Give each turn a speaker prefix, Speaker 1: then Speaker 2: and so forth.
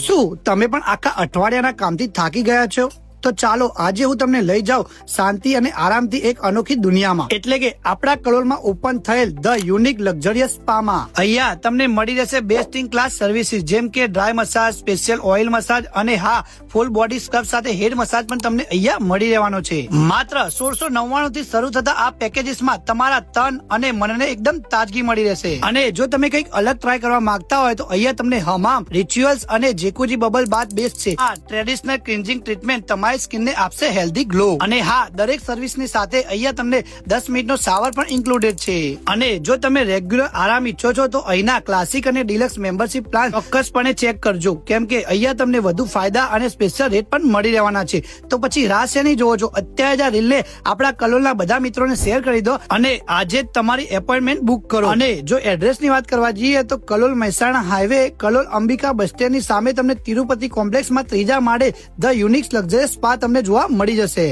Speaker 1: શું તમે પણ આખા અઠવાડિયાના કામથી થાકી ગયા છો? તો ચાલો આજે હું તમને લઈ જાઉં શાંતિ અને આરામથી એક અનોખી દુનિયામાં, એટલે કે આપણા કલોલમાં ઓપન થયેલ ધ યુનિક લક્ઝરિયસ સ્પામાં. અહીંયા તમને મળી રહેશે બેસ્ટ ઇન ક્લાસ સર્વિસીસ જેમ કે dry massage, special oil massage અને હા, ફૂલ બોડી સ્ક્રબ સાથે હેડ મસાજ પણ તમને અહીંયા મળી રહેવાનો છે. માત્ર 1699 થી શરૂ થતા આ પેકેજીસમાં તમારા તન અને મનને એકદમ તાજગી મળી રહેશે. અને જો તમે કંઈક અલગ ટ્રાય કરવા માંગતા હોય તો અહીંયા તમને હમામ, રિચ્યુઅલ્સ અને જેકુજી બબલ બાથ બેસ્ટ છે. આ ટ્રેડિશનલ ક્લિન્ઝિંગ ટ્રીટમેન્ટ તમારી સ્કિનને આપશે હેલ્ધી ગ્લો. અને હા, દરેક સર્વિસની સાથે અહીંયા તમને 10 મિનિટનો શાવર પણ ઇન્ક્લુડેડ છે. અને જો તમે રેગ્યુલર આરામ ઈચ્છો છો તો અહીંના ક્લાસિક અને ડિલક્સ મેમ્બરશિપ પ્લાન ચોક્કસપણે ચેક કરજો, કેમ કે અહીંયા તમને વધુ ફાયદા અને સ્પેશિયલ રેટ પણ મળી રહેવાના છે. તો પછી રાહ શેની જોવો છો? અત્યારે જ આ રીલને આપણા કલોલના બધા મિત્રોને શેર કરી દો અને આજે જ તમારી એપોઇન્ટમેન્ટ બુક કરો. અને જો એડ્રેસની વાત કરવા જઈએ તો કલોલ મહેસાણા હાઈવે, કલોલ અંબિકા બસ સ્ટેન્ડની સામે તમને તિરુપતિ કોમ્પ્લેક્સમાં ત્રીજા માળે ધ યુનિક લક્ઝરિયસ સ્પા તમને જોવા મળી જશે.